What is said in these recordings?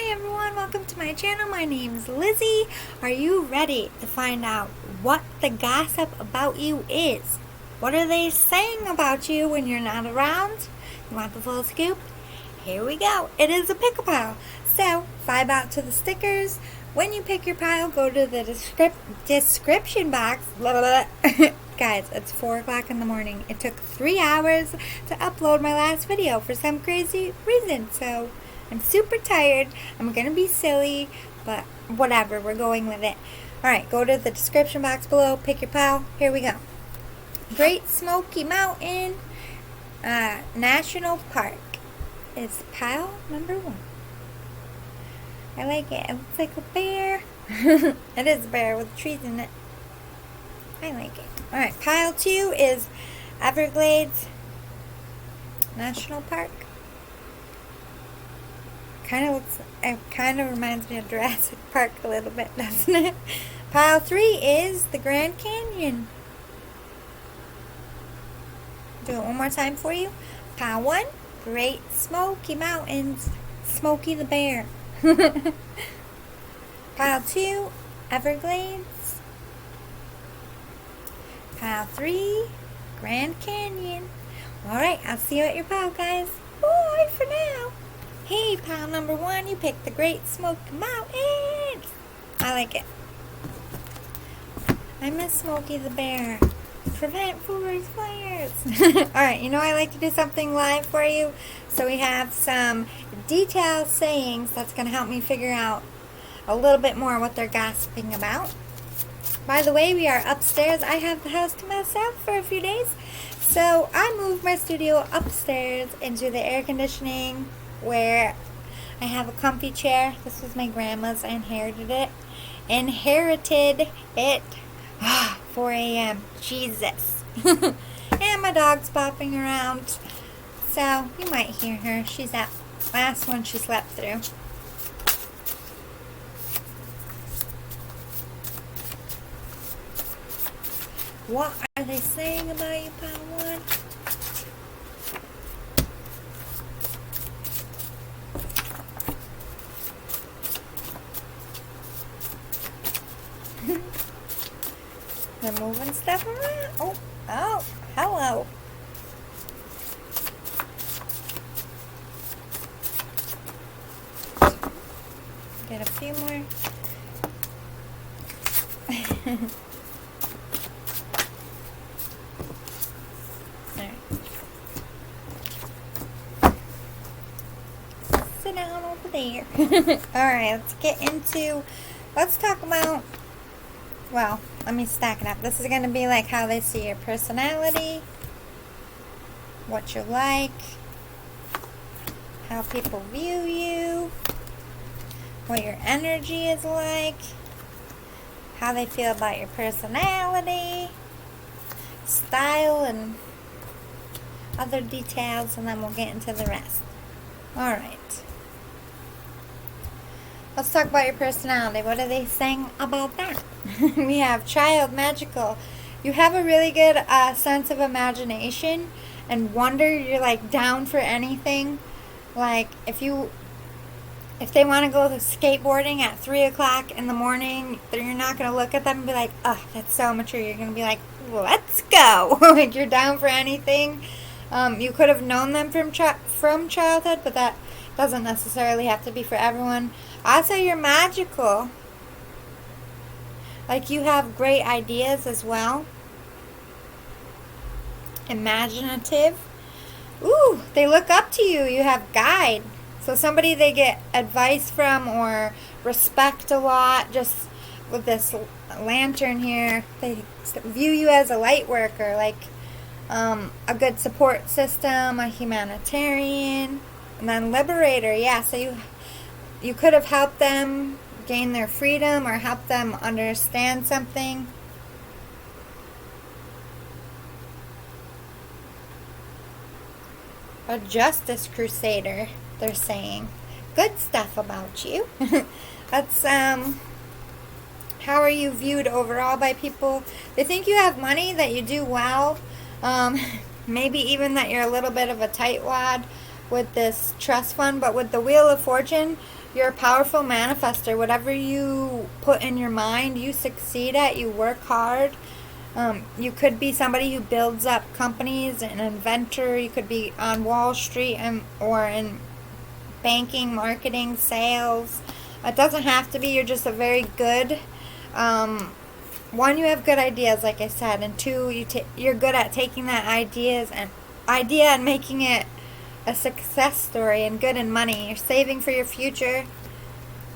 Hi everyone, welcome to my channel. My name's Lizzie. Are you ready to find out what the gossip about you is? What are they saying about you when you're not around? You want the full scoop? Here we go. It is a pick a pile. So, vibe out to the stickers. When you pick your pile, go to the description box. Blah, blah, blah. Guys, it's 4 o'clock in the morning. It took 3 hours to upload my last video for some crazy reason. So, I'm super tired. I'm going to be silly, but whatever. We're going with it. Alright, go to the description box below. Pick your pile. Here we go. Great Smoky Mountain National Park is pile number 1. I like it. It looks like a bear. It is a bear with trees in it. I like it. Alright, pile 2 is Everglades National Park. It kind of reminds me of Jurassic Park a little bit, doesn't it? Pile 3 is the Grand Canyon. Do it one more time for you. Pile 1, Great Smoky Mountains, Smokey the Bear. Pile 2, Everglades. Pile 3, Grand Canyon. Alright, I'll see you at your pile, guys. Bye for now. Hey, pile number 1, you picked the Great Smoky Mountains. I like it. I miss Smokey the Bear. Prevent forest fires. Alright, you know I like to do something live for you. So we have some detailed sayings that's going to help me figure out a little bit more what they're gossiping about. By the way, we are upstairs. I have the house to myself for a few days. So I moved my studio upstairs into the air conditioning where I have a comfy chair. This was my grandma's. I inherited it. 4 a.m. Jesus. And my dog's bopping around. So you might hear her. She's that last one she slept through. What are they saying about you, pile 1? They're moving stuff around. Oh, hello. Get a few more. Sit down over there. Alright, let's talk about, well, let me stack it up. This is going to be like how they see your personality, what you like, how people view you, what your energy is like, how they feel about your personality, style, and other details, and then we'll get into the rest. Alright. Let's talk about your personality. What are they saying about that? We have child, magical. You have a really good sense of imagination and wonder. You're like down for anything. Like if they want to go skateboarding at 3 o'clock in the morning, you're not going to look at them and be like, oh, that's so mature. You're going to be like, let's go. Like you're down for anything. You could have known them from childhood, but that doesn't necessarily have to be for everyone. Also, you're magical. Like you have great ideas as well. Imaginative. Ooh, they look up to you. You have guide. So somebody they get advice from or respect a lot. Just with this lantern here, they view you as a light worker, like a good support system, a humanitarian, and then liberator. Yeah, so you could have helped them gain their freedom or helped them understand something. A justice crusader, they're saying. Good stuff about you. That's, how are you viewed overall by people? They think you have money, that you do well. Maybe even that you're a little bit of a tightwad with this trust fund. But with the Wheel of Fortune, You're a powerful manifester. Whatever you put in your mind, you succeed at. You work hard. You could be somebody who builds up companies, an inventor. You could be on Wall Street or in banking, marketing, sales. It doesn't have to be. You're just a very good, one, you have good ideas, like I said, and two, you're good at taking that idea and making it a success story and good in money. You're saving for your future.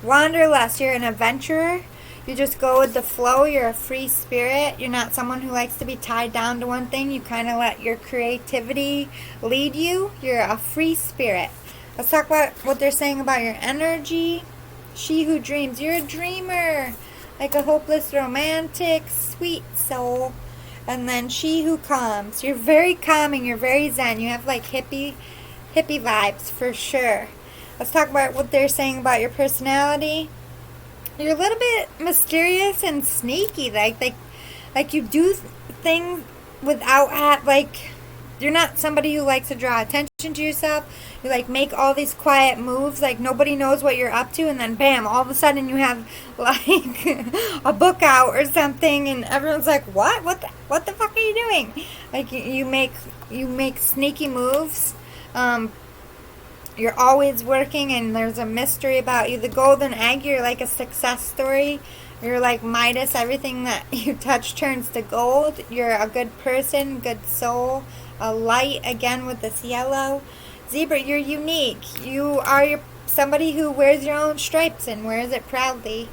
Wanderlust, you're an adventurer. You just go with the flow. You're a free spirit. You're not someone who likes to be tied down to one thing. You kind of let your creativity lead you. You're a free spirit. Let's talk about what they're saying about your energy. She who dreams. You're a dreamer. Like a hopeless romantic, sweet soul. And then she who calms. You're very calming. You're very zen. You have like hippie vibes for sure. Let's talk about what they're saying about your personality. You're a little bit mysterious and sneaky. Like you do things without you're not somebody who likes to draw attention to yourself. You like make all these quiet moves, like nobody knows what you're up to, and then bam, all of a sudden you have like a book out or something, and everyone's like, "What? What the fuck are you doing?" Like you make sneaky moves. You're always working, and there's a mystery about you. The golden egg, you're like a success story. You're like Midas. Everything that you touch turns to gold. You're a good person, good soul. A light, again, with this yellow. Zebra, you're unique. You are somebody who wears your own stripes and wears it proudly.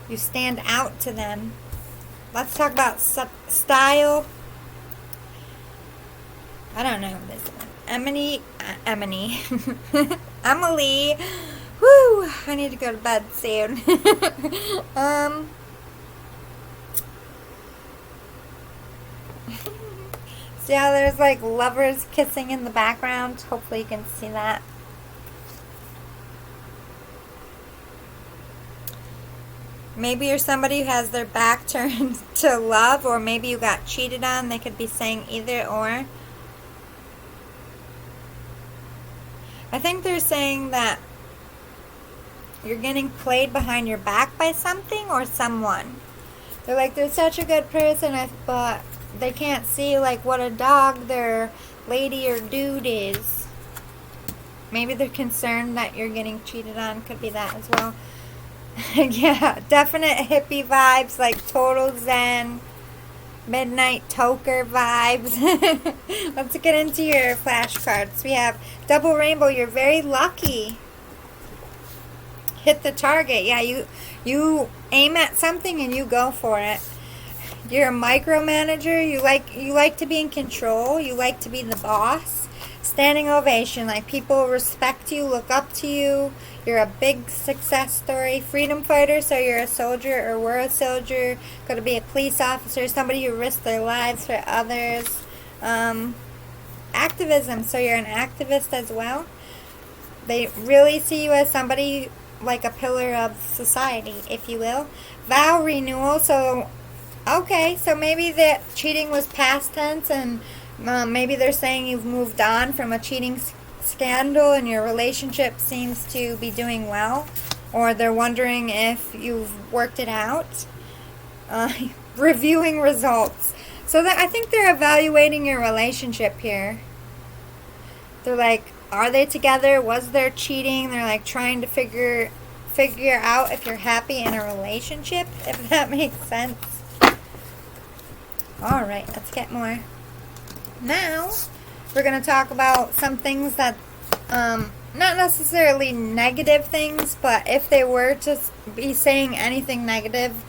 You stand out to them. Let's talk about style. I don't know this one. Emily. Emily. Woo! I need to go to bed soon. See how there's like lovers kissing in the background? Hopefully you can see that. Maybe you're somebody who has their back turned to love, or maybe you got cheated on. They could be saying either or. I think they're saying that you're getting played behind your back by something or someone. They're like, they're such a good person, but they can't see like what a dog their lady or dude is. Maybe they're concerned that you're getting cheated on. Could be that as well. Yeah, definite hippie vibes, like total zen, midnight toker vibes. Let's get into your flashcards. We have double rainbow. You're very lucky. Hit the target. Yeah, you aim at something and you go for it. You're a micromanager. You like to be in control. You like to be the boss. Standing ovation. Like people respect you, look up to you. You're a big success story. Freedom fighter, so you're a soldier or were a soldier. Could be a police officer, somebody who risked their lives for others. Activism, so you're an activist as well. They really see you as somebody like a pillar of society, if you will. Vow renewal, so okay, so maybe that cheating was past tense, and maybe they're saying you've moved on from a cheating scandal and your relationship seems to be doing well, or they're wondering if you've worked it out. Reviewing results. So I think they're evaluating your relationship here. They're like, are they together? Was there cheating? They're like trying to figure out if you're happy in a relationship, if that makes sense. Alright, let's get more. Now, we're going to talk about some things that, not necessarily negative things, but if they were to be saying anything negative,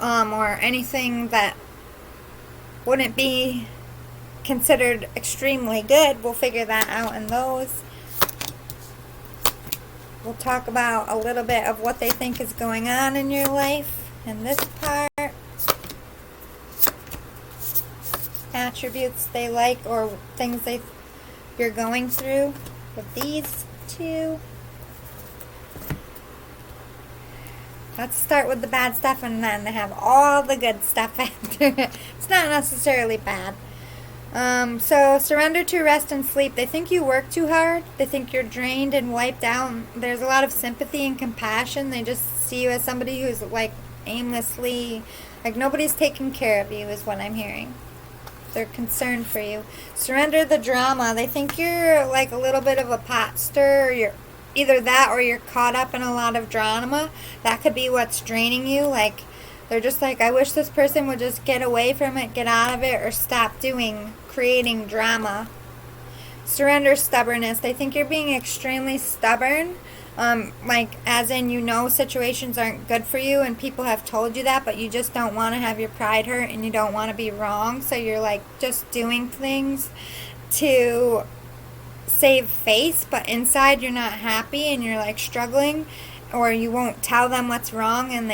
or anything that wouldn't be considered extremely good, we'll figure that out in those. We'll talk about a little bit of what they think is going on in your life in this part. Attributes they like or things you're going through with these two. Let's start with the bad stuff and then have all the good stuff after it. It's not necessarily bad. So surrender to rest and sleep. They think you work too hard. They think you're drained and wiped out. There's a lot of sympathy and compassion. They just see you as somebody who's like aimlessly, like nobody's taking care of you is what I'm hearing. They're concerned for you. Surrender the drama. They think you're like a little bit of a pot stirrer. You're either that or you're caught up in a lot of drama. That could be what's draining you. Like, they're just like, I wish this person would just get away from it, get out of it, or stop creating drama. Surrender stubbornness. They think you're being extremely stubborn. Like, as in, situations aren't good for you and people have told you that, but you just don't want to have your pride hurt and you don't want to be wrong. So you're like just doing things to save face, but inside you're not happy and you're like struggling, or you won't tell them what's wrong and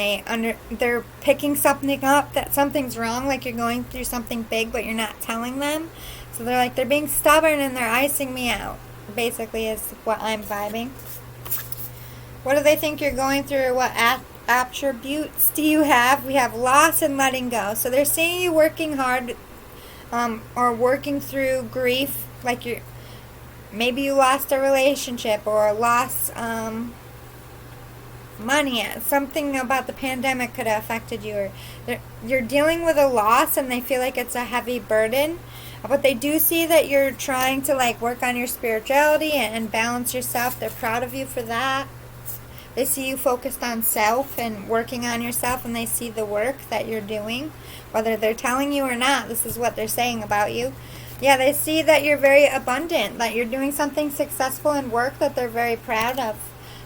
they're picking something up that something's wrong, like you're going through something big, but you're not telling them. So they're being stubborn and they're icing me out, basically, is what I'm vibing. What do they think you're going through, or what attributes do you have? We have loss and letting go. So they're seeing you working hard, or working through grief, like maybe you lost a relationship or lost money. Something about the pandemic could have affected you, or you're dealing with a loss and they feel like it's a heavy burden. But they do see that you're trying to like work on your spirituality and balance yourself. They're proud of you for that. They see you focused on self and working on yourself, and they see the work that you're doing. Whether they're telling you or not, this is what they're saying about you. Yeah, they see that you're very abundant, that you're doing something successful in work that they're very proud of.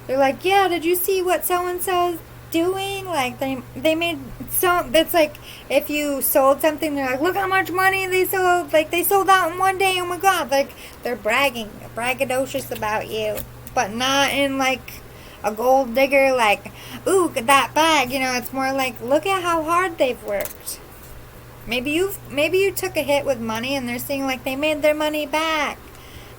They're like, yeah, did you see what so-and-so's doing? Like, they made it's like if you sold something, they're like, look how much money they sold. Like, they sold out in one day. Oh, my God. Like, they're braggadocious about you. But not in, like, a gold digger, like, ooh, that bag. It's more like, look at how hard they've worked. Maybe you took a hit with money and they're seeing like they made their money back.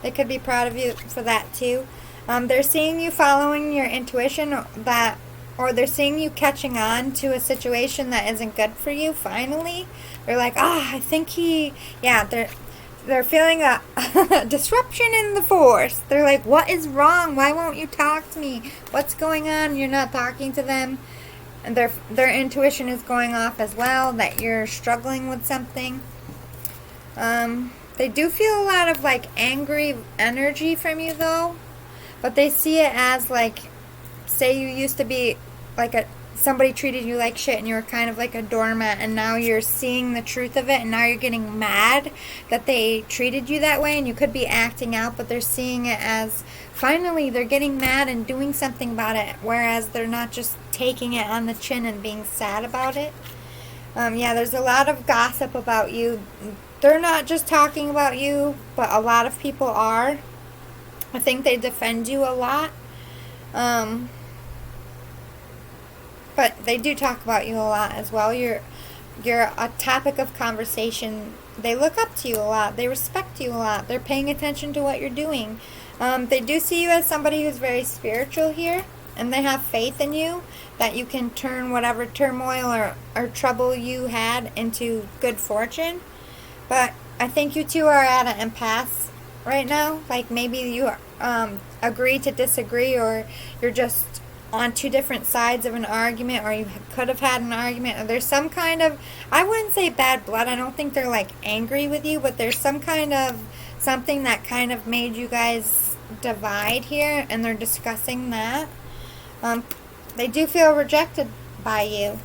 They could be proud of you for that too. They're seeing you following your intuition, or they're seeing you catching on to a situation that isn't good for you. Finally, they're like, I think they're feeling a disruption in the force. They're like, what is wrong? Why won't you talk to me? What's going on? You're not talking to them. And their intuition is going off as well, that you're struggling with something. They do feel a lot of like angry energy from you though, but they see it as like, say you used to be like somebody treated you like shit and you were kind of like a doormat, and now you're seeing the truth of it and now you're getting mad that they treated you that way, and you could be acting out, but they're seeing it as finally they're getting mad and doing something about it, whereas they're not just taking it on the chin and being sad about it. There's a lot of gossip about you. They're not just talking about you, but a lot of people are. I think they defend you a lot. But they do talk about you a lot as well. You're a topic of conversation. They look up to you a lot. They respect you a lot. They're paying attention to what you're doing. They do see you as somebody who's very spiritual here, and they have faith in you that you can turn whatever turmoil or trouble you had into good fortune. But I think you two are at an impasse right now. Like, maybe you agree to disagree, or you're just on two different sides of an argument, or you could have had an argument, or there's some kind of, I wouldn't say bad blood, I don't think they're like angry with you, but there's some kind of something that kind of made you guys divide here, and they're discussing that. They do feel rejected by you.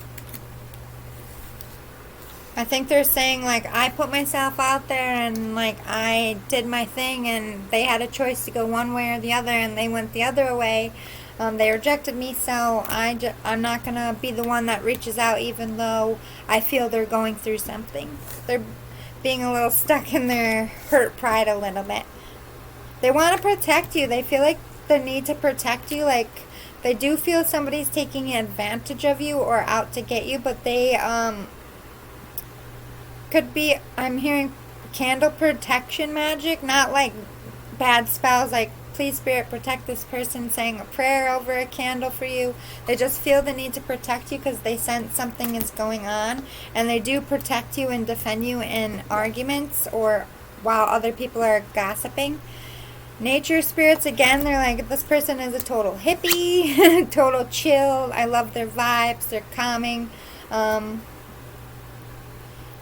I think they're saying, like, I put myself out there and, like, I did my thing, and they had a choice to go one way or the other, and they went the other way. They rejected me, so I'm not going to be the one that reaches out, even though I feel they're going through something. They're being a little stuck in their hurt pride a little bit. They want to protect you. They feel like the need to protect you. Like, they do feel somebody's taking advantage of you or out to get you, but they could be, I'm hearing candle protection magic, not like bad spells like please, Spirit, protect this person, saying a prayer over a candle for you. They just feel the need to protect you because they sense something is going on. And they do protect you and defend you in arguments or while other people are gossiping. Nature spirits, again, they're like, this person is a total hippie, total chill. I love their vibes. They're calming.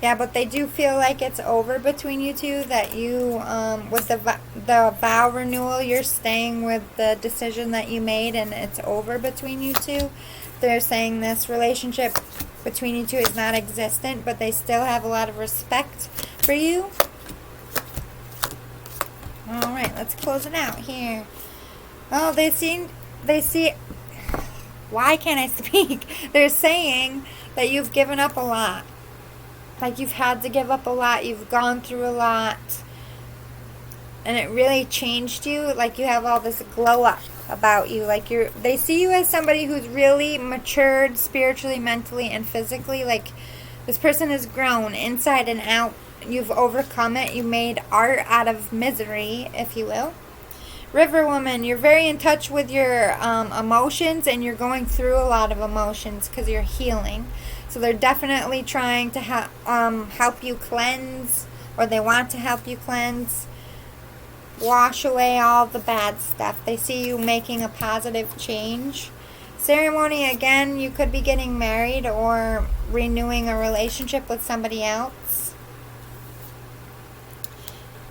Yeah, but they do feel like it's over between you two, that you, with the vow renewal, you're staying with the decision that you made and it's over between you two. They're saying this relationship between you two is not existent, but they still have a lot of respect for you. Alright, let's close it out here. Oh, they see, why can't I speak? They're saying that you've given up a lot. Like you've had to give up a lot. You've gone through a lot. And it really changed you. Like you have all this glow up about you. Like they see you as somebody who's really matured spiritually, mentally, and physically. Like this person has grown inside and out. You've overcome it. You made art out of misery, if you will. River Woman, you're very in touch with your emotions, and you're going through a lot of emotions because you're healing. So they're definitely trying to help you cleanse, or they want to help you cleanse, wash away all the bad stuff. They see you making a positive change. Ceremony, again, you could be getting married or renewing a relationship with somebody else.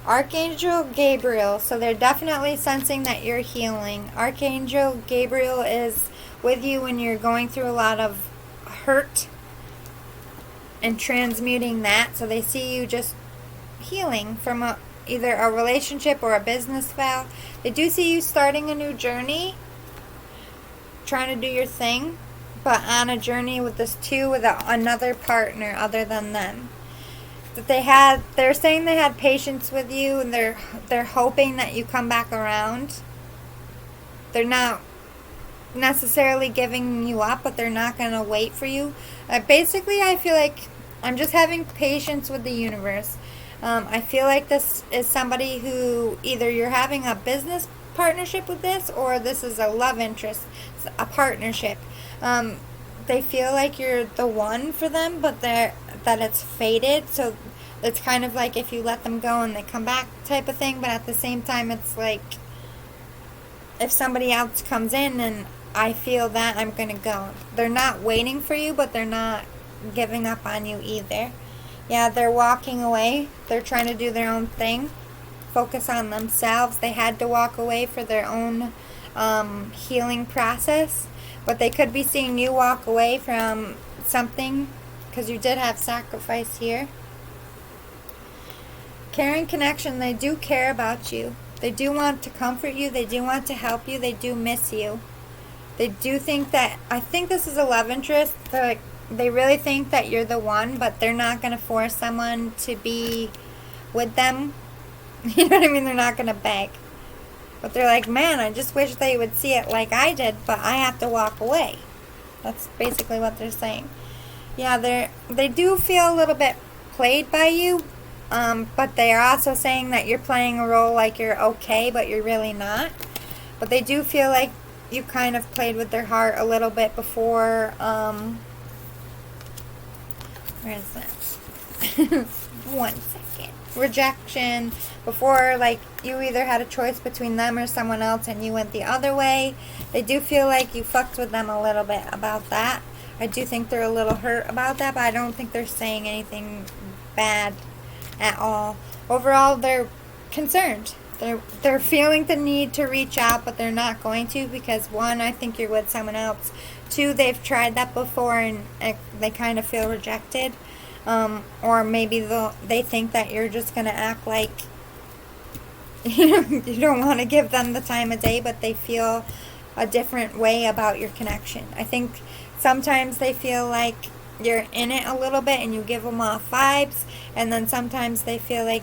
Archangel Gabriel, so they're definitely sensing that you're healing. Archangel Gabriel is with you when you're going through a lot of hurt and transmuting that. So they see you just healing from either a relationship or a business vow. They do see you starting a new journey, trying to do your thing, but on a journey with another partner other than them. That they're saying they had patience with you, and they're hoping that you come back around. They're not necessarily giving you up, but they're not going to wait for you. Basically, I feel like I'm just having patience with the universe. I feel like this is somebody who either you're having a business partnership with this, or this is a love interest, a partnership. They feel like you're the one for them, but that it's fated. So it's kind of like if you let them go and they come back type of thing. But at the same time, it's like if somebody else comes in and I feel that, I'm going to go. They're not waiting for you, but they're not giving up on you either. Yeah, they're walking away. They're trying to do their own thing. Focus on themselves. They had to walk away for their own healing process. But they could be seeing you walk away from something, because you did have sacrifice here. Caring connection, they do care about you. They do want to comfort you. They do want to help you. They do miss you. They do think that, I think this is a love interest. They really think that you're the one, but they're not going to force someone to be with them. You know what I mean? They're not going to beg. But they're like, man, I just wish they would see it like I did, but I have to walk away. That's basically what they're saying. Yeah, they do feel a little bit played by you, but they are also saying that you're playing a role like you're okay, but you're really not. But they do feel like you kind of played with their heart a little bit before, where is that? 1 second. Rejection. Before, like, you either had a choice between them or someone else and you went the other way. They do feel like you fucked with them a little bit about that. I do think they're a little hurt about that, but I don't think they're saying anything bad at all. Overall, they're concerned. They're feeling the need to reach out, but they're not going to because, one, I think you're with someone else. Two, they've tried that before and they kind of feel rejected. Or maybe they think that you're just going to act like you don't want to give them the time of day, but they feel a different way about your connection. I think sometimes they feel like you're in it a little bit and you give them off vibes, and then sometimes they feel like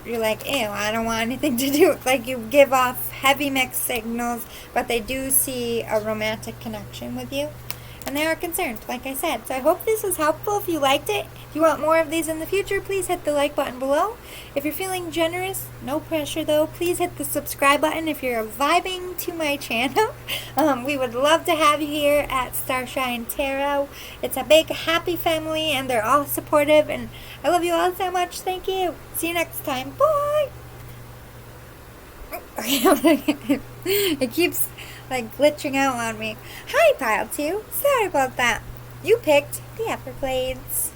you're like, ew, I don't want anything to do. Like you give off heavy mixed signals, but they do see a romantic connection with you. and they are concerned, like I said. So I hope this was helpful. If you liked it, if you want more of these in the future, please hit the like button below. If you're feeling generous, no pressure though, please hit the subscribe button if you're vibing to my channel. We would love to have you here at Starshine Tarot. It's a big happy family and they're all supportive, and I love you all so much. Thank you. See you next time. Bye. It keeps like glitching out on me. Hi, Pile 2. Sorry about that. You picked the Everglades.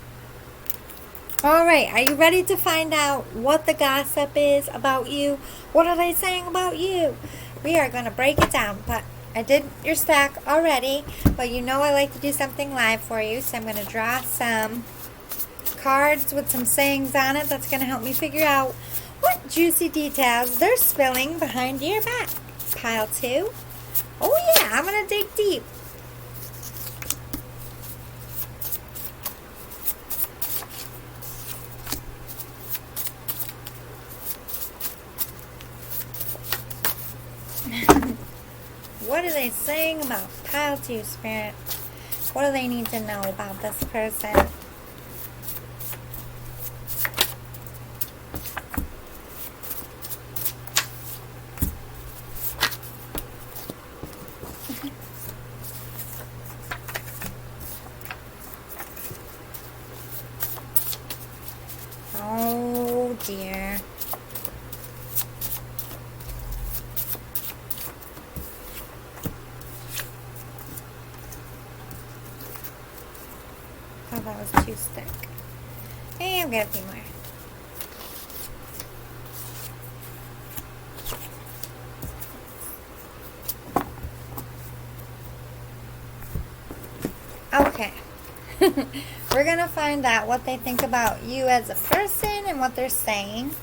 Alright, are you ready to find out what the gossip is about you? What are they saying about you? We are going to break it down, but I did your stack already, but you know I like to do something live for you, so I'm going to draw some cards with some sayings on it that's going to help me figure out what juicy details they're spilling behind your back. Pile 2. Oh yeah, I'm going to dig deep. What are they saying about Pile 2, Spirit? What do they need to know about this person? Oh dear. Oh, that was too thick. Hey, I've got a few more. Okay. We're going to find out what they think about you as a person and what they're saying.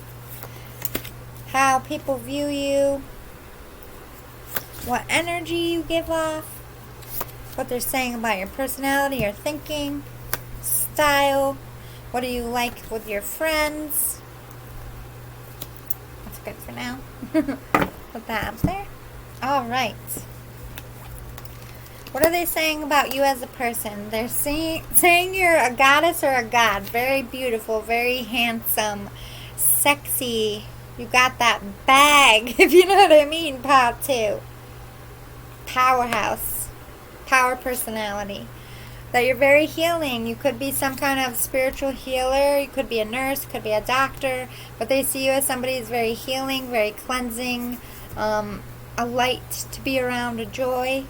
How people view you. What energy you give off. What they're saying about your personality or thinking. Style. What do you like with your friends? That's good for now. Put that up there. Alright. What are they saying about you as a person? They're saying you're a goddess or a god. Very beautiful, very handsome, sexy. You got that bag, if you know what I mean, Pile 2. Powerhouse. Power personality. That you're very healing. You could be some kind of spiritual healer. You could be a nurse, could be a doctor. But they see you as somebody who's very healing, very cleansing, a light to be around, a joy.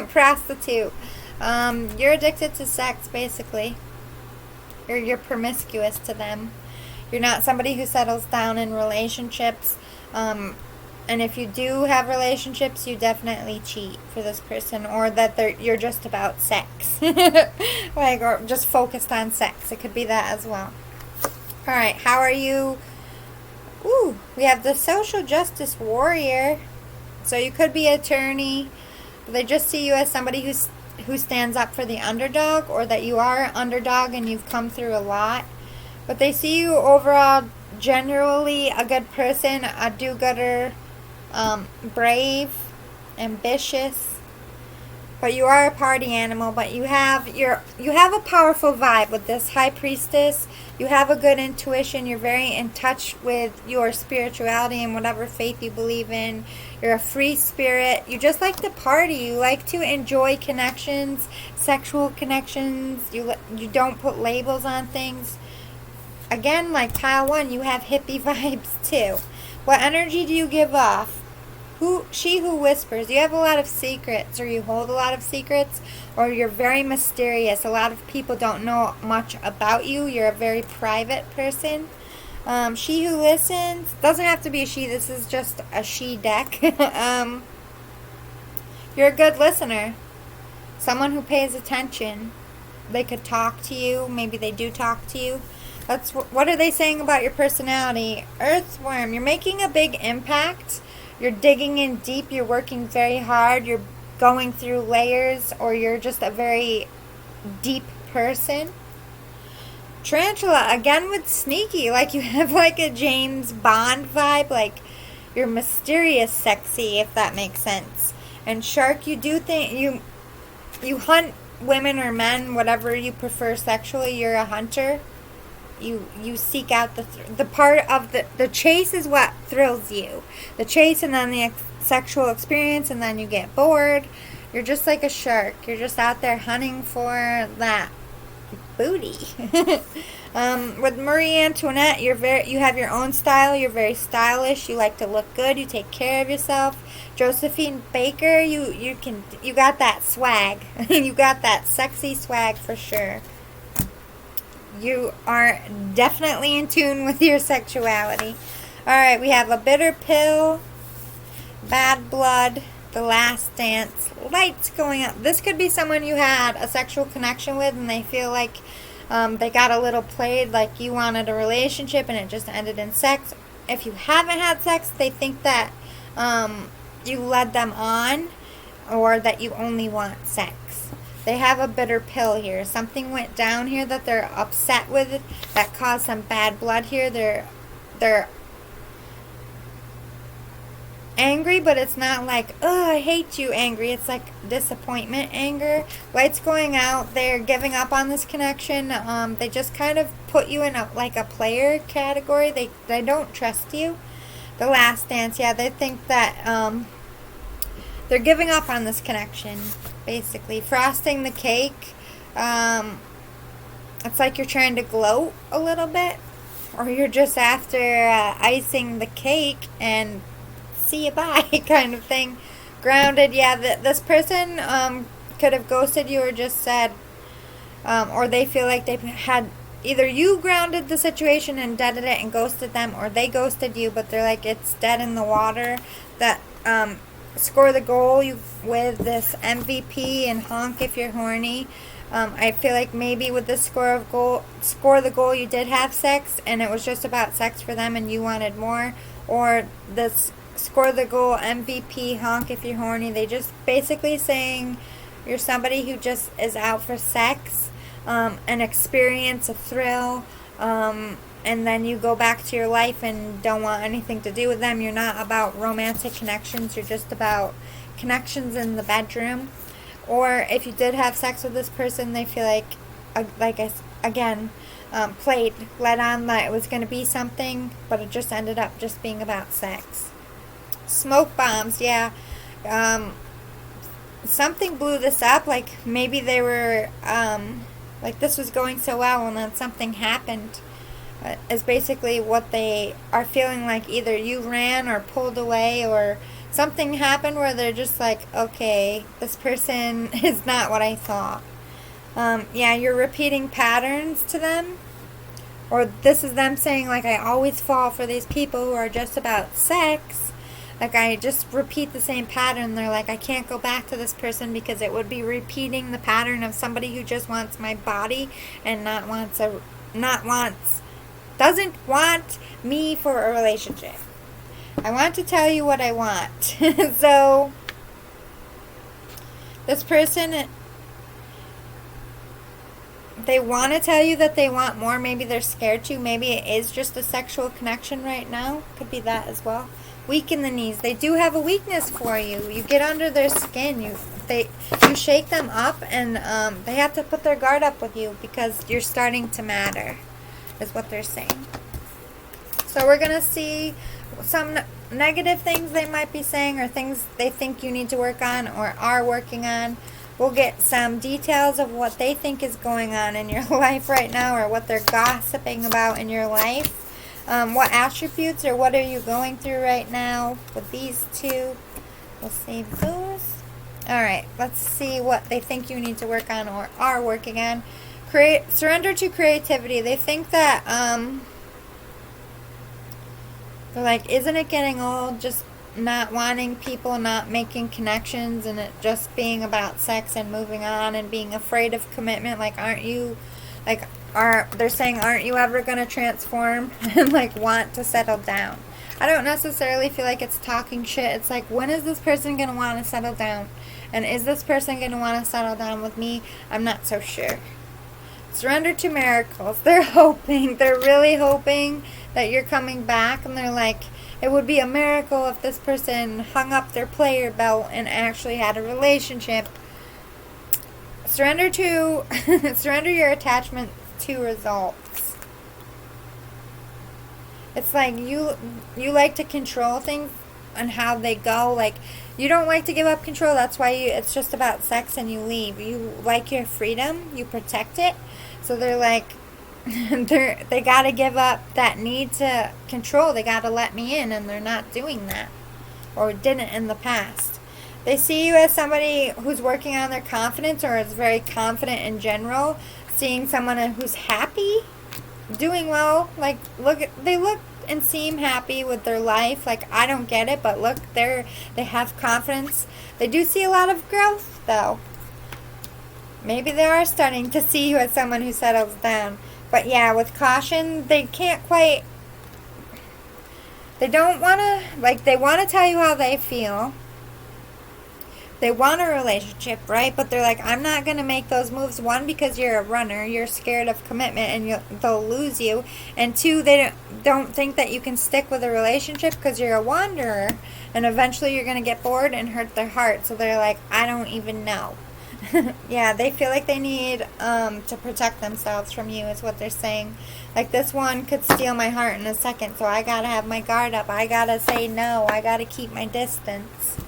Prostitute. You're addicted to sex, basically. You're promiscuous to them. You're not somebody who settles down in relationships. And if you do have relationships, you definitely cheat for this person, or that you're just about sex. Like, or just focused on sex. It could be that as well. Alright, how are you? Ooh, we have the social justice warrior. So you could be an attorney, but they just see you as somebody who stands up for the underdog, or that you are an underdog and you've come through a lot. But they see you overall generally a good person, a do-gooder, brave, ambitious. But you are a party animal, but you have a powerful vibe with this high priestess. You have a good intuition. You're very in touch with your spirituality and whatever faith you believe in. You're a free spirit. You just like to party. You like to enjoy connections, sexual connections. You don't put labels on things. Again, like Pile 1, you have hippie vibes too. What energy do you give off? She who whispers. You have a lot of secrets, or you hold a lot of secrets, or you're very mysterious. A lot of people don't know much about you. You're a very private person. She who listens. Doesn't have to be a she. This is just a she deck. You're a good listener. Someone who pays attention. They could talk to you. Maybe they do talk to you. What are they saying about your personality? Earthworm. You're making a big impact. You're digging in deep. You're working very hard. You're going through layers, or you're just a very deep person. Tarantula, again with sneaky. Like you have like a James Bond vibe. Like you're mysterious sexy, if that makes sense. And shark, you do think you hunt women or men, whatever you prefer sexually, you're a hunter. You seek out the part of the chase is what thrills you. The chase, and then the sexual experience, and then you get bored. You're just like a shark. You're just out there hunting for that booty. With Marie Antoinette, you have your own style. You're very stylish. You like to look good. You take care of yourself. Josephine Baker, you got that swag. You got that sexy swag for sure. You are definitely in tune with your sexuality. All right, we have a bitter pill, bad blood, the last dance, lights going up. This could be someone you had a sexual connection with, and they feel like they got a little played, like you wanted a relationship and it just ended in sex. If you haven't had sex, they think that you led them on, or that you only want sex. They have a bitter pill here. Something went down here that they're upset with, that caused some bad blood here. They're angry, but it's not like, oh, I hate you angry. It's like disappointment anger. Lights going out. They're giving up on this connection. They just kind of put you in a player category. They don't trust you. The last dance, yeah, they think that they're giving up on this connection, basically. Frosting the cake. It's like you're trying to gloat a little bit, or you're just after icing the cake and see you bye kind of thing. Grounded, yeah, this person could have ghosted you, or just said, or they feel like they've had, either you grounded the situation and deaded it and ghosted them, or they ghosted you, but they're like, it's dead in the water. That score the goal with this MVP and honk if you're horny. I feel like maybe with this score the goal, you did have sex, and it was just about sex for them and you wanted more. Or this score the goal MVP honk if you're horny, they just basically saying you're somebody who just is out for sex, an experience, a thrill, and then you go back to your life and don't want anything to do with them. You're not about romantic connections. You're just about connections in the bedroom. Or if you did have sex with this person, they feel like led on that it was going to be something, but it just ended up just being about sex. Smoke bombs, yeah. Something blew this up. Like maybe they were, like this was going so well, and then something happened. Is basically what they are feeling like. Either you ran or pulled away, or something happened where they're just like, okay, this person is not what I thought. Yeah, you're repeating patterns to them. Or this is them saying, like, I always fall for these people who are just about sex. Like, I just repeat the same pattern. They're like, I can't go back to this person because it would be repeating the pattern of somebody who just wants my body and doesn't want me for a relationship. I want to tell you what I want. So, this person, they want to tell you that they want more. Maybe they're scared to. Maybe it is just a sexual connection right now. Could be that as well. Weak in the knees. They do have a weakness for you. You get under their skin. You shake them up, and they have to put their guard up with you because you're starting to matter, is what they're saying. So we're going to see some negative things they might be saying, or things they think you need to work on or are working on. We'll get some details of what they think is going on in your life right now, or what they're gossiping about in your life. What attributes or what are you going through right now with these two. We'll save those. Alright, let's see what they think you need to work on or are working on. Surrender to creativity. They think that, they're like, isn't it getting old just not wanting people, not making connections, and it just being about sex and moving on and being afraid of commitment? Like, aren't you, like, they're saying, aren't you ever going to transform and, like, want to settle down? I don't necessarily feel like it's talking shit. It's like, when is this person going to want to settle down? And is this person going to want to settle down with me? I'm not so sure. Surrender to miracles. They're hoping, they're really hoping that you're coming back, and they're like, it would be a miracle if this person hung up their player belt and actually had a relationship. Surrender to surrender your attachment to results. It's like you like to control things and how they go. Like, you don't like to give up control. That's why it's just about sex and you leave. You like your freedom. You protect it. So they're like, they got to give up that need to control. They got to let me in, and they're not doing that, or didn't in the past. They see you as somebody who's working on their confidence, or is very confident in general. Seeing someone who's happy, doing well. Like, they look and seem happy with their life. Like, I don't get it, but look, they have confidence. They do see a lot of growth, though. Maybe they are starting to see you as someone who settles down. But yeah, with caution, they can't quite. They don't want to, like, they want to tell you how they feel. They want a relationship, right? But they're like, I'm not going to make those moves. One, because you're a runner. You're scared of commitment and they'll lose you. And two, they don't think that you can stick with a relationship because you're a wanderer. And eventually you're going to get bored and hurt their heart. So they're like, I don't even know. Yeah, they feel like they need to protect themselves from you is what they're saying. Like, this one could steal my heart in a second. So I got to have my guard up. I got to say no. I got to keep my distance.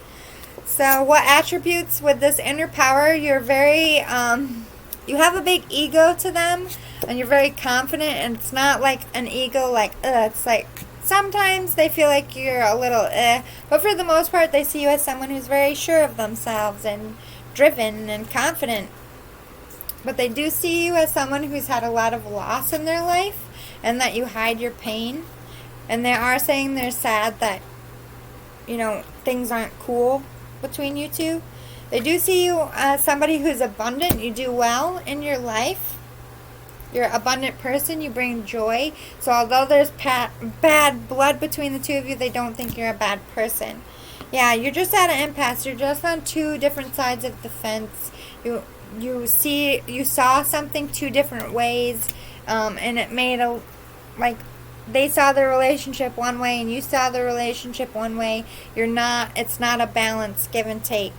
So what attributes with this inner power? You're very, you have a big ego to them, and you're very confident, and it's not like an ego like, it's like, sometimes they feel like you're a little, but for the most part, they see you as someone who's very sure of themselves, and driven, and confident. But they do see you as someone who's had a lot of loss in their life, and that you hide your pain, and they are saying they're sad that, things aren't cool between you two. They do see you as somebody who's abundant. You do well in your life. You're an abundant person. You bring joy. So although there's bad blood between the two of you, they don't think you're a bad person. Yeah, you're just at an impasse. You're just on two different sides of the fence. You saw something two different ways, and it made they saw the relationship one way and you saw the relationship one way. It's not a balance, give and take.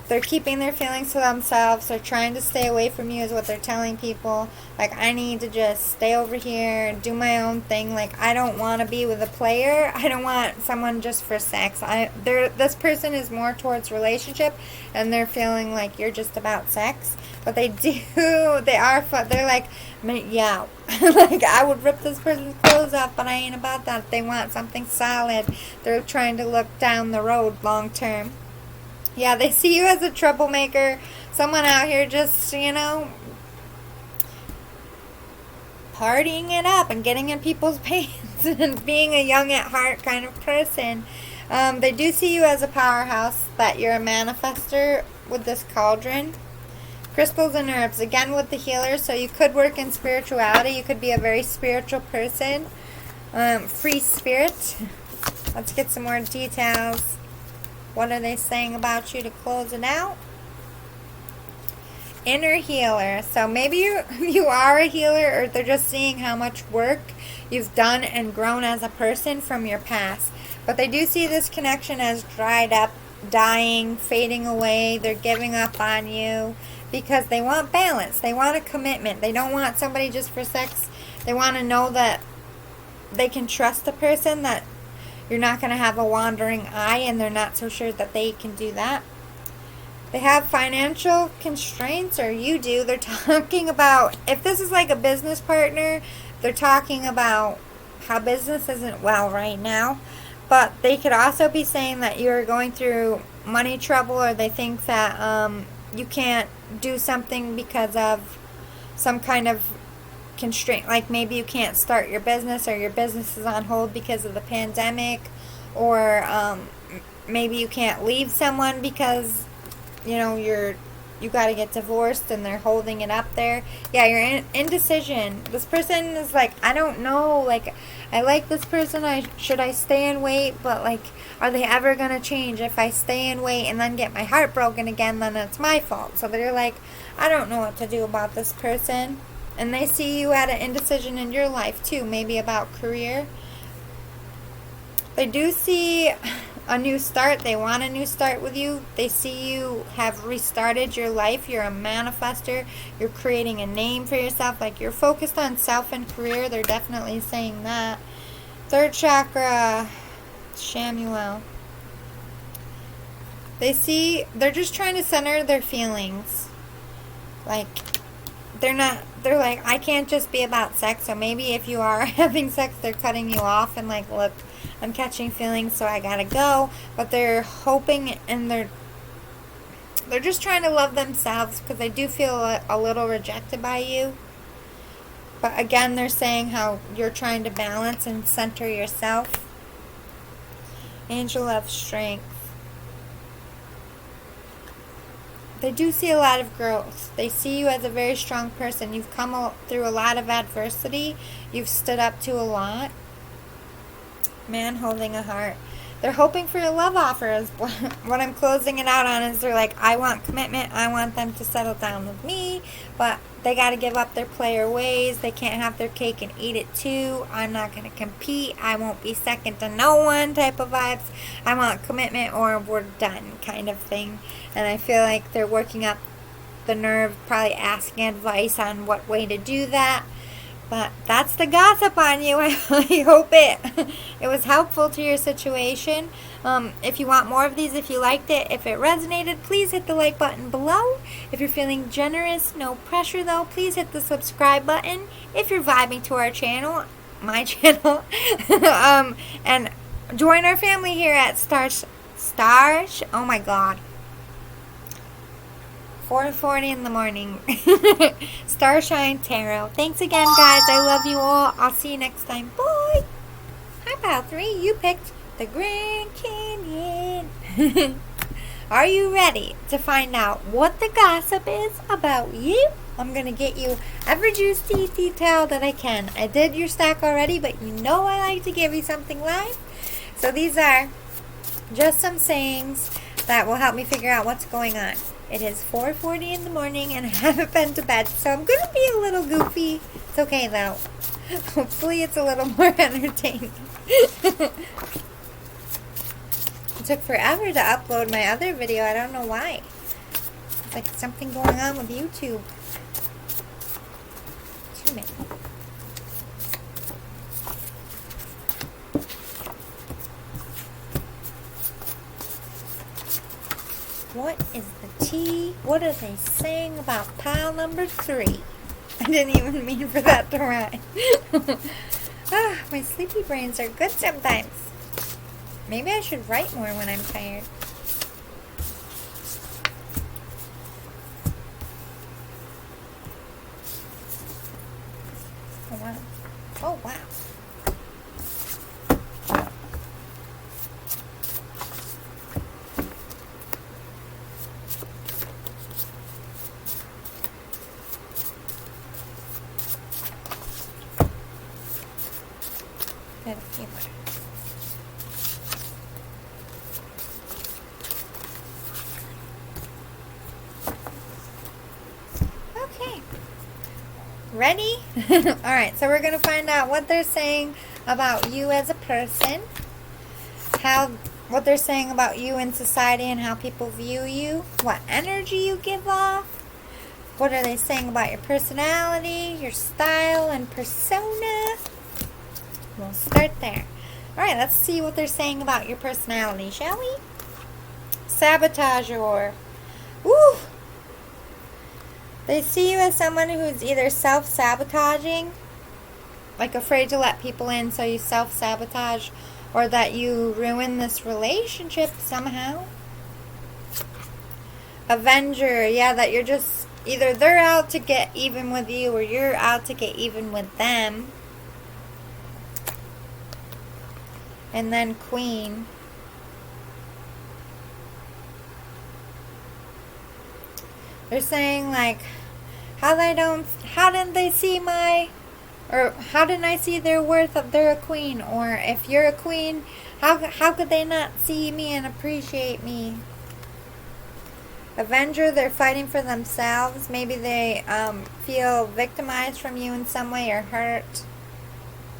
They're keeping their feelings to themselves. They're trying to stay away from you is what they're telling people. Like, I need to just stay over here and do my own thing. Like, I don't want to be with a player. I don't want someone just for sex. This person is more towards relationship, and they're feeling like you're just about sex. But they're like, yeah. Like, I would rip this person's clothes off, but I ain't about that. They want something solid. They're trying to look down the road long term. Yeah, they see you as a troublemaker, someone out here just, partying it up and getting in people's pants and being a young at heart kind of person. They do see you as a powerhouse, that you're a manifester with this cauldron. Crystals and herbs, again with the healer, so you could work in spirituality. You could be a very spiritual person. Free spirit. Let's get some more details. What are they saying about you to close it out? Inner healer. So maybe you are a healer, or they're just seeing how much work you've done and grown as a person from your past. But they do see this connection as dried up, dying, fading away. They're giving up on you because they want balance. They want a commitment. They don't want somebody just for sex. They want to know that they can trust the person, that you're not going to have a wandering eye, and they're not so sure that they can do that. They have financial constraints, or you do. They're talking about, if this is like a business partner, they're talking about how business isn't well right now. But they could also be saying that you're going through money trouble, or they think that you can't do something because of some kind of constraint, like maybe you can't start your business, or your business is on hold because of the pandemic, or maybe you can't leave someone because you got to get divorced and they're holding it up there. Yeah, you're in indecision. This person is like, I don't know, like, I like this person, should I stay and wait, but like, are they ever gonna change? If I stay and wait and then get my heart broken again, then it's my fault. So they're like, I don't know what to do about this person. And they see you at an indecision in your life too, maybe about career. They do see a new start. They want a new start with you. They see you have restarted your life. You're a manifester. You're creating a name for yourself. Like, you're focused on self and career. They're definitely saying that. Third chakra, Shamuel. They're just trying to center their feelings. Like, they're like, I can't just be about sex. So maybe if you are having sex, they're cutting you off and like, look, I'm catching feelings, so I gotta go. But they're hoping, and they're just trying to love themselves, because they do feel a little rejected by you. But again, they're saying how you're trying to balance and center yourself. Angel of strength. They do see a lot of growth. They see you as a very strong person. You've come through a lot of adversity. You've stood up to a lot. Man holding a heart. They're hoping for a love offer. Is what I'm closing it out on. Is they're like, I want commitment. I want them to settle down with me. But they got to give up their player ways. They can't have their cake and eat it too. I'm not going to compete. I won't be second to no one type of vibes. I want commitment or we're done kind of thing. And I feel like they're working up the nerve, probably asking advice on what way to do that. But that's the gossip on you. I hope it was helpful to your situation. If you want more of these, if you liked it, if it resonated, please hit the like button below. If you're feeling generous, no pressure though, please hit the subscribe button. If you're vibing to our channel, my channel, and join our family here at Stars. Oh my God. 4:40 in the morning. Starshine Tarot. Thanks again, guys. I love you all. I'll see you next time. Bye. Hi, Pal 3. You picked the Grand Canyon. Are you ready to find out what the gossip is about you? I'm going to get you every juicy detail that I can. I did your stack already, but you know I like to give you something live. So these are just some sayings that will help me figure out what's going on. It is 4:40 in the morning and I haven't been to bed, so I'm going to be a little goofy. It's okay though. Hopefully it's a little more entertaining. It took forever to upload my other video. I don't know why. It's like something going on with YouTube. 2 minutes. What is the tea? What are they saying about pile number 3? I didn't even mean for that to rhyme. My sleepy brains are good sometimes. Maybe I should write more when I'm tired. Oh, wow. Oh, wow. Okay. Ready? Alright, so we're going to find out what they're saying about you as a person, what they're saying about you in society and how people view you, what energy you give off, what are they saying about your personality, your style, and persona. We'll start there. Alright, let's see what they're saying about your personality, shall we? Sabotager. Woo! They see you as someone who's either self-sabotaging, like afraid to let people in, so you self-sabotage, or that you ruin this relationship somehow. Avenger. Yeah, that you're just, either they're out to get even with you, or you're out to get even with them. And then Queen. They're saying like, how didn't they see or how didn't I see their worth if they're a queen? Or if you're a queen, how could they not see me and appreciate me? Avenger, they're fighting for themselves. Maybe they feel victimized from you in some way or hurt.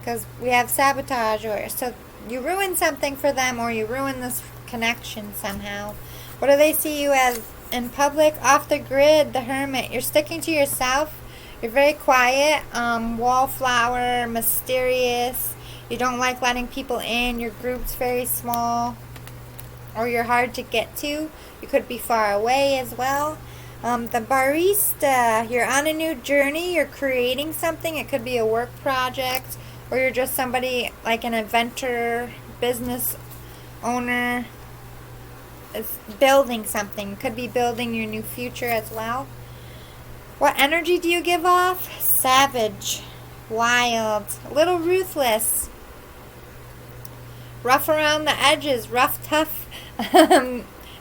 Because we have sabotage, so you ruin something for them, or you ruin this connection somehow. What do they see you as in public? Off the grid, the hermit. You're sticking to yourself. You're very quiet, wallflower, mysterious. You don't like letting people in. Your group's very small, or you're hard to get to. You could be far away as well. The barista, you're on a new journey. You're creating something. It could be a work project, or you're just somebody like an inventor, business owner, is building something. Could be building your new future as well. What energy do you give off? Savage, wild, a little ruthless, rough around the edges, rough, tough,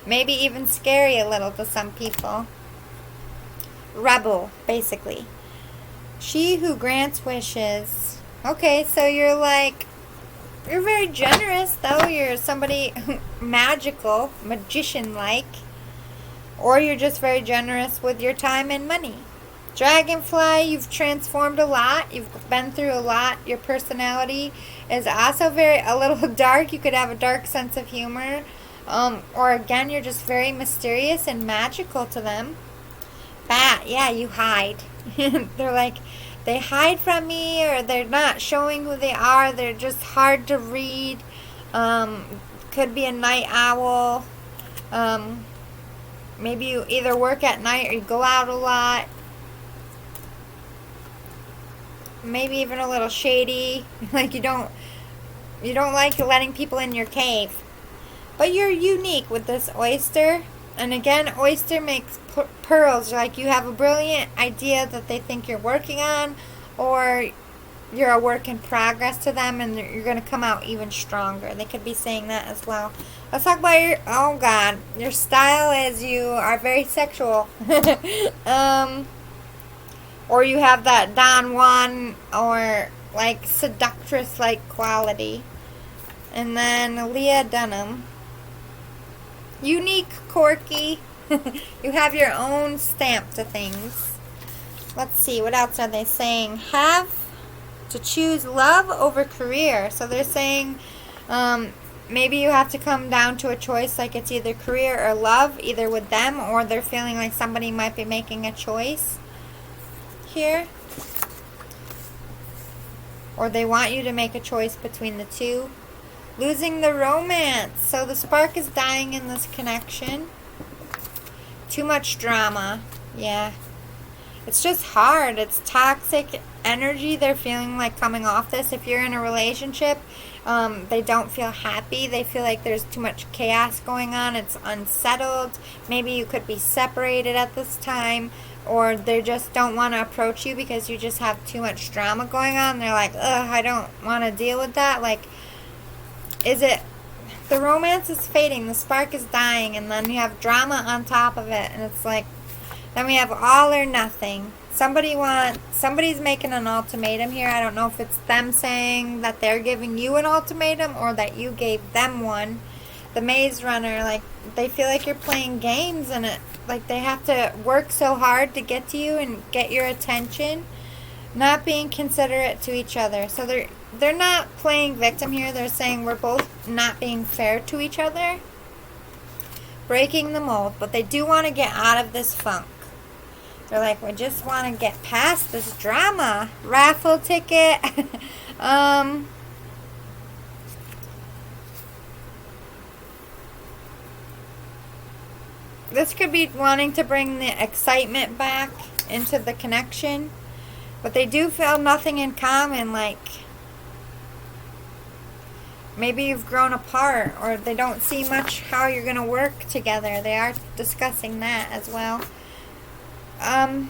maybe even scary a little to some people. Rebel, basically. She who grants wishes. Okay, so you're very generous, though. You're somebody magical, magician-like. Or you're just very generous with your time and money. Dragonfly, you've transformed a lot. You've been through a lot. Your personality is also a little dark. You could have a dark sense of humor. Or again, you're just very mysterious and magical to them. Bat, yeah, you hide. They hide from me, or they're not showing who they are. They're just hard to read. Could be a night owl. Maybe you either work at night or you go out a lot. Maybe even a little shady. Like you don't like letting people in your cave. But you're unique with this oyster. And again, oyster makes pearls. Like you have a brilliant idea that they think you're working on, or you're a work in progress to them, and you're going to come out even stronger. They could be saying that as well. Let's talk about your style is you are very sexual. Or you have that Don Juan or like seductress like quality. And then Leah Dunham. Unique, quirky. You have your own stamp to things. Let's see, what else are they saying? Have to choose love over career. So they're saying maybe you have to come down to a choice, like it's either career or love, either with them, or they're feeling like somebody might be making a choice here. Or they want you to make a choice between the two. Losing the romance. So the spark is dying in this connection. Too much drama. Yeah. It's just hard. It's toxic energy they're feeling like coming off this. If you're in a relationship, they don't feel happy. They feel like there's too much chaos going on. It's unsettled. Maybe you could be separated at this time. Or they just don't want to approach you because you just have too much drama going on. They're like, ugh, I don't want to deal with that. Like, the romance is fading, the spark is dying, and then you have drama on top of it, and it's like, then we have all or nothing. Somebody's making an ultimatum here. I don't know if it's them saying that they're giving you an ultimatum or that you gave them one. The Maze Runner, like, they feel like you're playing games, and like they have to work so hard to get to you and get your attention. Not being considerate to each other. So they're not playing victim here. They're saying we're both not being fair to each other. Breaking the mold. But they do want to get out of this funk. They're like, we just want to get past this drama. Raffle ticket. This could be wanting to bring the excitement back into the connection. But they do feel nothing in common, like maybe you've grown apart, or they don't see much how you're going to work together. They are discussing that as well.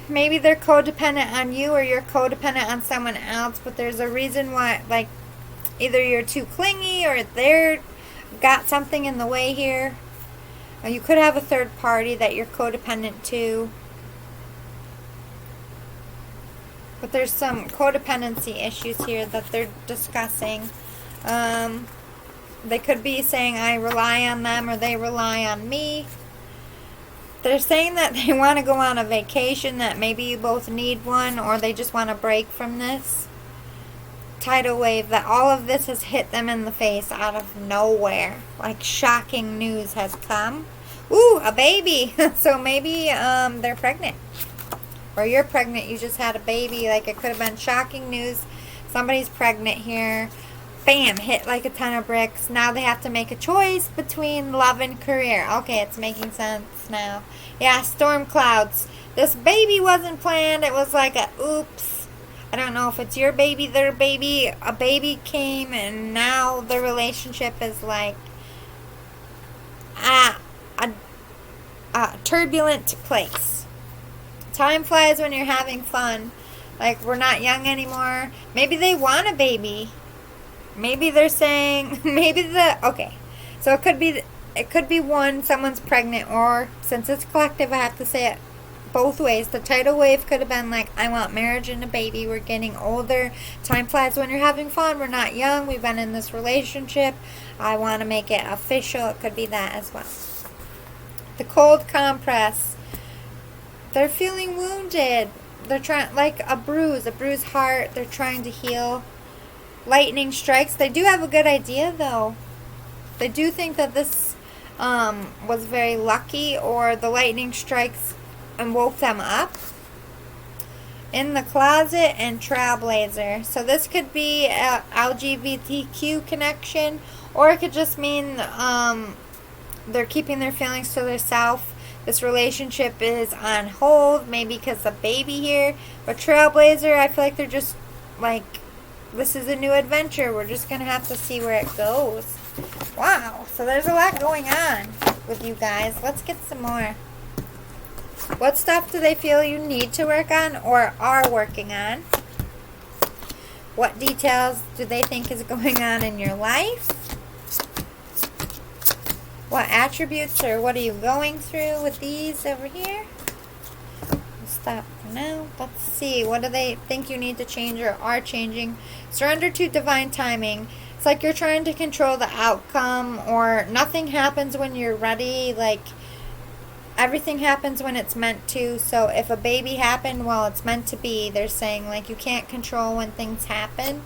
Maybe they're codependent on you, or you're codependent on someone else, but there's a reason why, like either you're too clingy or they're got something in the way here. Or you could have a third party that you're codependent to. But there's some codependency issues here that they're discussing. They could be saying, I rely on them, or they rely on me. They're saying that they want to go on a vacation, that maybe you both need one, or they just want to break from this. tidal wave that all of this has hit them in the face out of nowhere. Like shocking news has come. Ooh, a baby. So maybe they're pregnant. Or you're pregnant, you just had a baby. Like it could have been shocking news. Somebody's pregnant here. Bam, hit like a ton of bricks. Now they have to make a choice between love and career. Okay, it's making sense now. Yeah, storm clouds. This baby wasn't planned. It was like a oops. I don't know if it's your baby, their baby. A baby came and now the relationship is like a turbulent place. Time flies when you're having fun. Like we're not young anymore. Maybe they want a baby. Maybe they're saying, okay. So it could be one, someone's pregnant, or since it's collective, I have to say it both ways. The tidal wave could have been like, I want marriage and a baby. We're getting older. Time flies when you're having fun. We're not young. We've been in this relationship. I want to make it official. It could be that as well. The cold compress. They're feeling wounded. They're trying, like a bruised heart. They're trying to heal. Lightning strikes. They do have a good idea, though. They do think that this was very lucky, or the lightning strikes and woke them up. In the closet and trailblazer. So this could be a LGBTQ connection, or it could just mean they're keeping their feelings to themselves. This relationship is on hold, maybe because of baby here. But trailblazer, I feel like they're just like, this is a new adventure. We're just going to have to see where it goes. Wow. So there's a lot going on with you guys. Let's get some more. What stuff do they feel you need to work on or are working on? What details do they think is going on in your life? What attributes or what are you going through with these over here? Stop for now. Let's see. What do they think you need to change or are changing? Surrender to divine timing. It's like you're trying to control the outcome, or nothing happens when you're ready. Like everything happens when it's meant to. So if a baby happened, well, it's meant to be. They're saying like you can't control when things happen.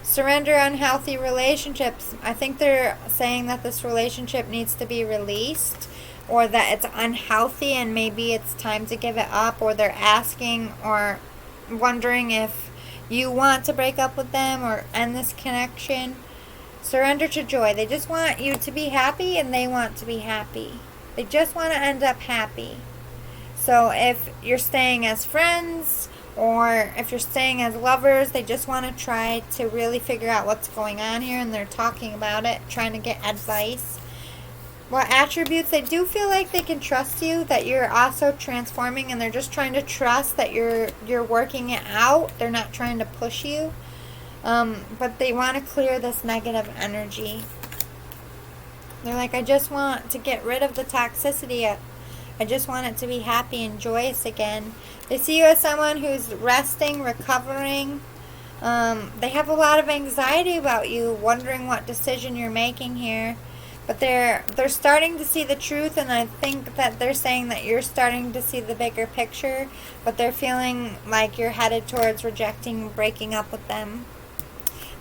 Surrender unhealthy relationships. I think they're saying that this relationship needs to be released, or that it's unhealthy and maybe it's time to give it up, or they're asking or wondering if you want to break up with them or end this connection. Surrender to joy. They just want you to be happy and they want to be happy. They just want to end up happy. So if you're staying as friends or if you're staying as lovers, they just want to try to really figure out what's going on here, and they're talking about it, trying to get advice. What attributes? They do feel like they can trust you, that you're also transforming, and they're just trying to trust that you're working it out. They're not trying to push you. But they want to clear this negative energy. They're like, I just want to get rid of the toxicity. I just want it to be happy and joyous again. They see you as someone who's resting, recovering. They have a lot of anxiety about you, wondering what decision you're making here. But they're starting to see the truth, and I think that they're saying that you're starting to see the bigger picture, but they're feeling like you're headed towards rejecting, breaking up with them.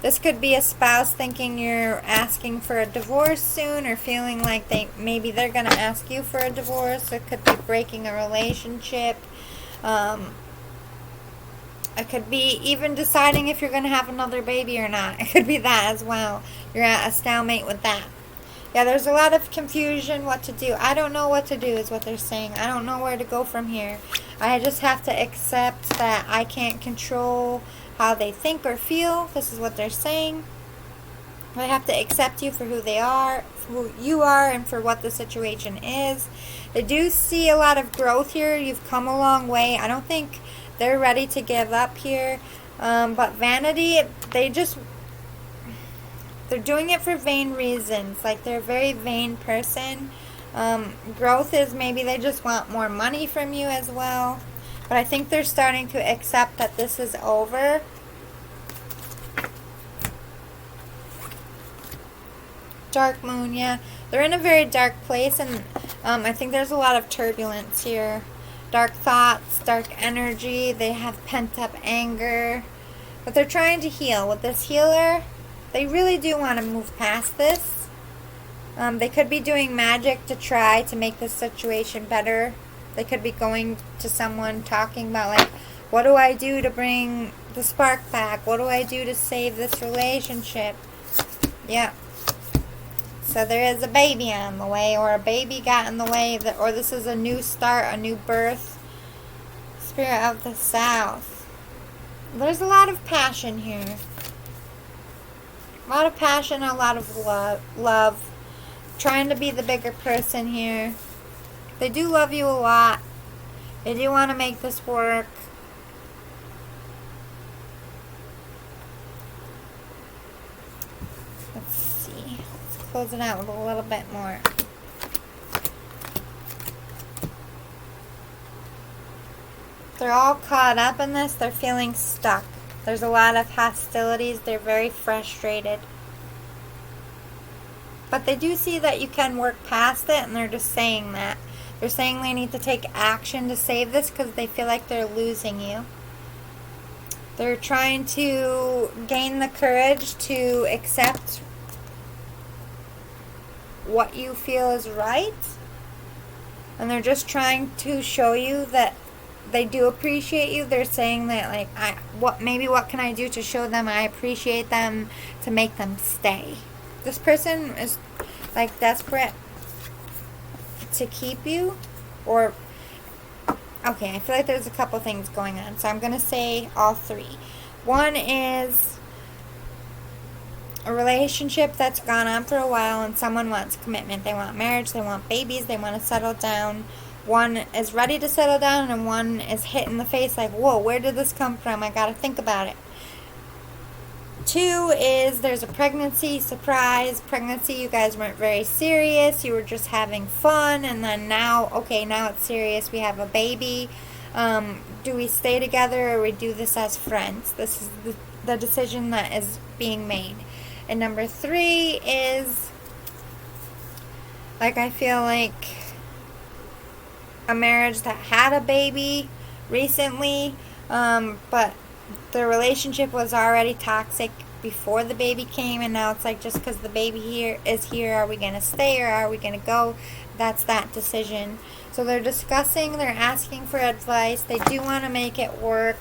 This could be a spouse thinking you're asking for a divorce soon, or feeling like maybe they're going to ask you for a divorce. It could be breaking a relationship. It could be even deciding if you're going to have another baby or not. It could be that as well. You're at a stalemate with that. Yeah, there's a lot of confusion what to do. I don't know what to do is what they're saying. I don't know where to go from here. I just have to accept that I can't control how they think or feel. This is what they're saying. I have to accept you for who they are, for who you are, and for what the situation is. They do see a lot of growth here. You've come a long way. I don't think they're ready to give up here. But vanity, they're doing it for vain reasons. Like they're a very vain person. Growth is maybe they just want more money from you as well. But I think they're starting to accept that this is over. Dark moon, yeah. They're in a very dark place, and I think there's a lot of turbulence here. Dark thoughts, dark energy. They have pent-up anger. But they're trying to heal. With this healer, they really do want to move past this. They could be doing magic to try to make this situation better. They could be going to someone talking about, like, what do I do to bring the spark back? What do I do to save this relationship? Yeah. So there is a baby on the way, or a baby got in the way, or this is a new start, a new birth. Spirit of the South. There's a lot of passion here. A lot of passion, a lot of love. Trying to be the bigger person here. They do love you a lot. They do want to make this work. Let's see. Let's close it out with a little bit more. They're all caught up in this. They're feeling stuck. There's a lot of hostilities. They're very frustrated. But they do see that you can work past it, and they're just saying that. They're saying they need to take action to save this because they feel like they're losing you. They're trying to gain the courage to accept what you feel is right. And they're just trying to show you that they do appreciate you. They're saying that, like, what can I do to show them I appreciate them, to make them stay. This person is, like, desperate to keep you, or, okay, I feel like there's a couple things going on, so I'm going to say all three. One is a relationship that's gone on for a while, and someone wants commitment. They want marriage, they want babies, they want to settle down. One is ready to settle down, and one is hit in the face like, whoa, where did this come from? I got to think about it. Two is there's a pregnancy, surprise pregnancy. You guys weren't very serious. You were just having fun, and then now it's serious. We have a baby. Do we stay together, or we do this as friends? This is the decision that is being made. And number three is, like, I feel like a marriage that had a baby recently, but the relationship was already toxic before the baby came, and now it's like, just because the baby is here, are we going to stay or are we going to go? That's that decision. So they're discussing, they're asking for advice. They do want to make it work.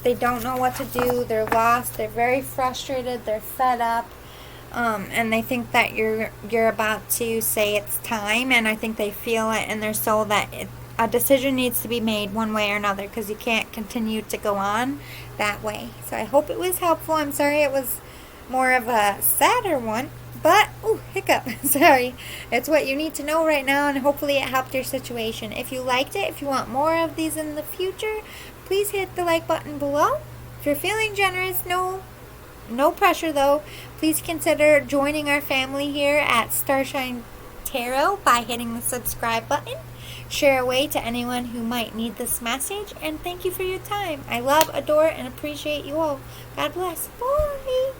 They don't know what to do. They're lost. They're very frustrated. They're fed up. And they think that you're about to say it's time, and I think they feel it in their soul that a decision needs to be made one way or another, because you can't continue to go on that way. So I hope it was helpful. I'm sorry it was more of a sadder one, but, hiccup, sorry. It's what you need to know right now, and hopefully it helped your situation. If you liked it, if you want more of these in the future, please hit the like button below. If you're feeling generous, no pressure though, please consider joining our family here at Starshine Tarot by hitting the subscribe button. Share away to anyone who might need this message, and thank you for your time. I love, adore, and appreciate you all. God bless. Bye.